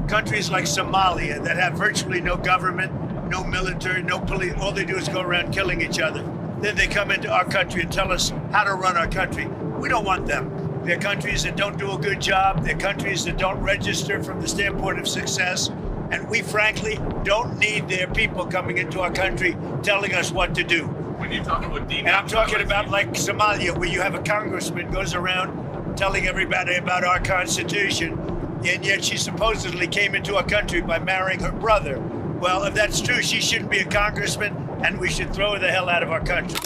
countries like Somalia that have virtually no government, no military, no police, all they do is go around killing each other. Then they come into our country and tell us how to run our country. We don't want them. They're countries that don't do a good job. They're countries that don't register from the standpoint of success. And we frankly don't need their people coming into our country telling us what to do. When you talk about and I'm talking about like Somalia, where you have a congressman goes around telling everybody about our Constitution, and yet she supposedly came into our country by marrying her brother. Well, if that's true, she shouldn't be a congressman, and we should throw her the hell out of our country.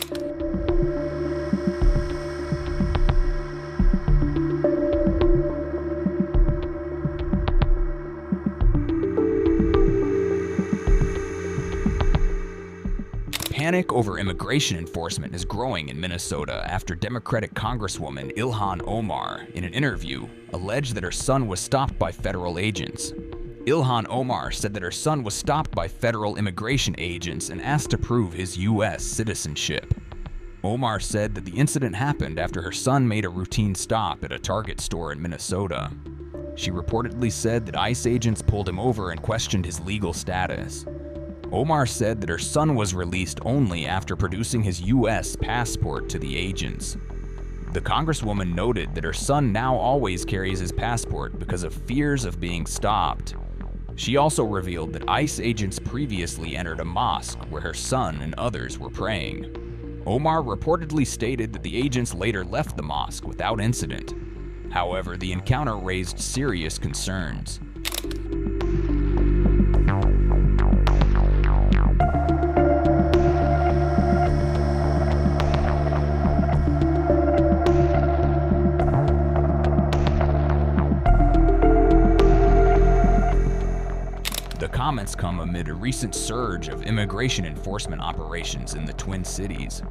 Panic over immigration enforcement is growing in Minnesota after Democratic Congresswoman Ilhan Omar, in an interview, alleged that her son was stopped by federal agents. Ilhan Omar said that her son was stopped by federal immigration agents and asked to prove his U.S. citizenship. Omar said that the incident happened after her son made a routine stop at a Target store in Minnesota. She reportedly said that ICE agents pulled him over and questioned his legal status. Omar said that her son was released only after producing his U.S. passport to the agents. The Congresswoman noted that her son now always carries his passport because of fears of being stopped. She also revealed that ICE agents previously entered a mosque where her son and others were praying. Omar reportedly stated that the agents later left the mosque without incident. However, the encounter raised serious concerns. The comments come amid a recent surge of immigration enforcement operations in the Twin Cities.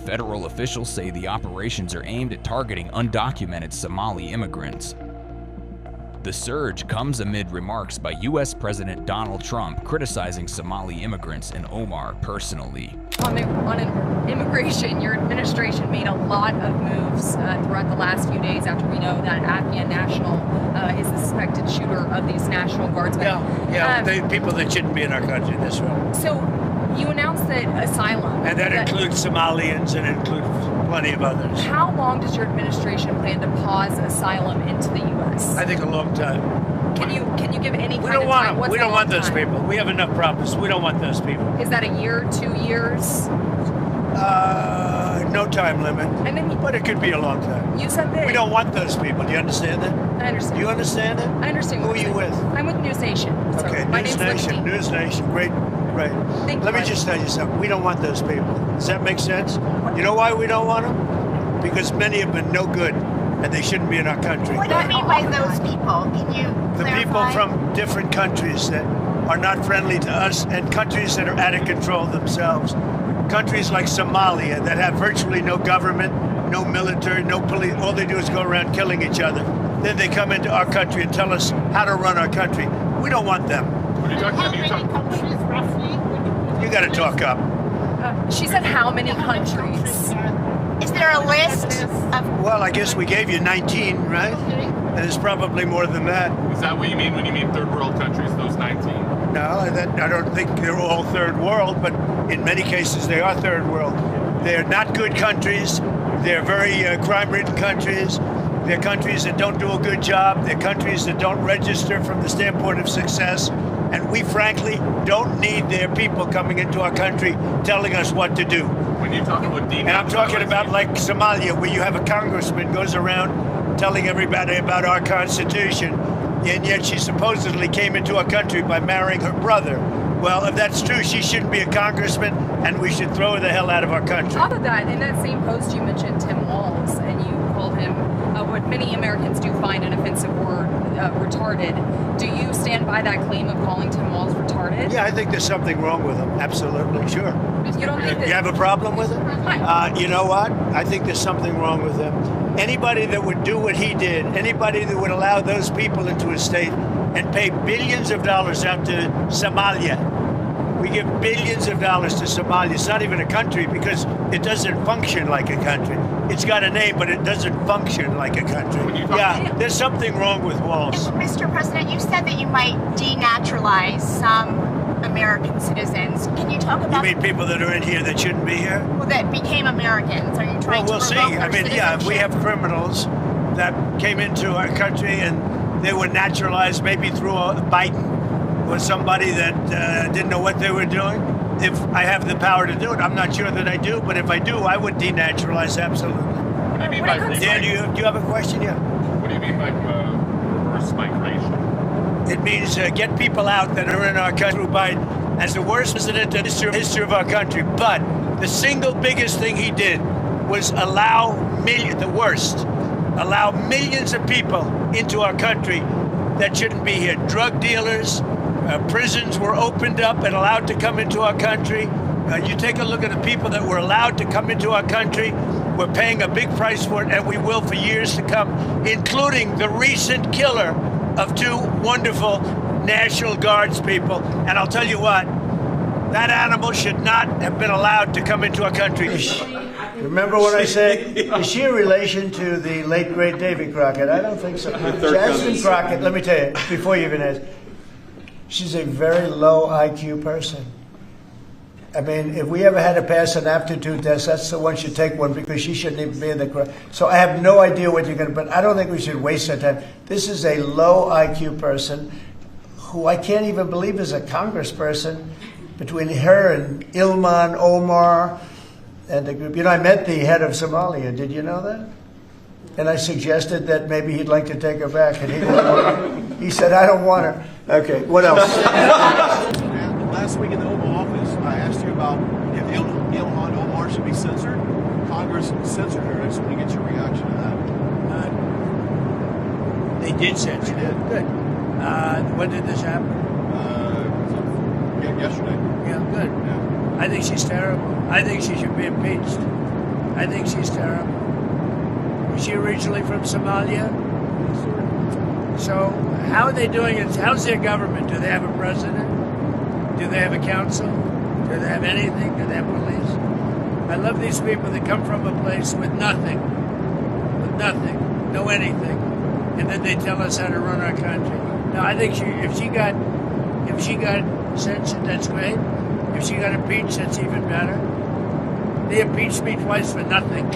Federal officials say the operations are aimed at targeting undocumented Somali immigrants. The surge comes amid remarks by U.S. President Donald Trump criticizing Somali immigrants and Omar personally. On immigration, your administration made a lot of moves throughout the last few days after we know that Afghan national is the suspected shooter of these National Guardsmen. The people that shouldn't be in our country, that's right. So you announced that asylum. And that includes Somalians and includes plenty of others. How long does your administration plan to pause asylum into the U.S.? I think a long time. Can you give any We kind don't of want time? them. We don't want those people. We have enough problems. We don't want those people. Is that a year, 2 years? No time limit. And then but it could be a long time. You said that. We don't want those people. Do you understand that? I understand. Do you understand it? I understand. Who are you with? I'm with News Nation. So Okay, my News name's Nation. Liberty. News Nation. Great. Thank Let you. me just tell you something. We don't want those people. Does that make sense? You know why we don't want them? Because many of them are no good, and they shouldn't be in our country. What do you mean by those people? Can you The clarify? people from different countries that are not friendly to us, and countries that are out of control themselves. Countries like Somalia that have virtually no government, no military, no police. All they do is go around killing each other. Then they come into our country and tell us how to run our country. We don't want them. What are you talking How about? many countries roughly? You got to talk up. She said how many countries? Is there a list of? Well, I guess we gave you 19, right? And it's probably more than that. Is that what you mean when you mean third world countries, those 19? No, I don't think they're all third world, but in many cases they are third world. They're not good countries. They're very crime-ridden countries. They're countries that don't do a good job. They're countries that don't register from the standpoint of success. And we frankly don't need their people coming into our country telling us what to do. When you talk about And I'm talking about like Somalia, where you have a congressman goes around telling everybody about our Constitution, and yet she supposedly came into our country by marrying her brother. Well, if that's true, she shouldn't be a congressman, and we should throw her the hell out of our country. On top of that, in that same post you mentioned Tim Walz, and you called him what many Americans do find an offensive word, retarded. Do you stand by that claim of calling Tim Walz retarded? Yeah, I think there's something wrong with him. Absolutely, sure. You don't think that? You have a problem with it? You know what? I think there's something wrong with him. Anybody that would do what he did, anybody that would allow those people into his state and pay billions of dollars out to Somalia. We give billions of dollars to Somalia. It's not even a country because it doesn't function like a country. It's got a name, but it doesn't function like a country. Yeah, there's something wrong with walls. Mr. President, you said that you might denaturalize some American citizens. Can you talk You about mean people that are in here that shouldn't be here? well, that became Americans? Are you trying Well, we'll to see. revoke I their mean, yeah, if we have citizenship? criminals that came into our country and they were naturalized maybe through a Biden or somebody that didn't know what they were doing. If I have the power to do it, I'm not sure that I do, but if I do, I would denaturalize absolutely. What do you mean by Dan, do you have a question? Yeah. What do you mean by reverse migration? It means get people out that are in our country. Biden as the worst president in the history of our country. But the single biggest thing he did was allow millions of people into our country that shouldn't be here. Drug dealers, prisons were opened up and allowed to come into our country. You take a look at the people that were allowed to come into our country. We're paying a big price for it, and we will for years to come, including the recent killer of two wonderful National Guards people. And I'll tell you what, that animal should not have been allowed to come into our country. Remember what I said? Is she a relation to the late, great Davy Crockett? I don't think so. Jasmine Crockett, let me tell you, before you even ask, she's a very low IQ person. I mean, if we ever had to pass an aptitude test, that's the one should take one because she shouldn't even be in the crowd. So I have no idea what you're going to, but I don't think we should waste our time. This is a low IQ person who I can't even believe is a congressperson. Between her and Ilhan Omar and the group. You know, I met the head of Somalia. Did you know that? And I suggested that maybe he'd like to take her back, and he didn't want her. He said, I don't want her. Okay, what else? Last week in the Oval Office, I asked you about if Ilhan Omar should be censored. Congress censored her. I just want to get your reaction to that. They did censor it. Good. When did this happen? Yesterday. Yeah, good. Yeah. I think she's terrible. I think she should be impeached. I think she's terrible. Was she originally from Somalia? So how are they doing it? How's their government? Do they have a president? Do they have a council? Do they have anything? Do they have police? I love these people that come from a place with nothing, no anything, and then they tell us how to run our country. No, I think if she got censored, that's great. If she got impeached, that's even better. They impeached me twice for nothing.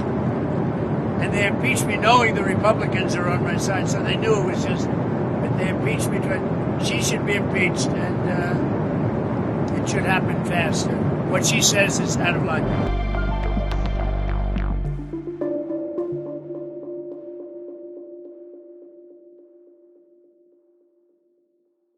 And they impeached me knowing the Republicans are on my side, so they knew it was just, but they impeached me twice. She should be impeached, and it should happen faster. What she says is out of line.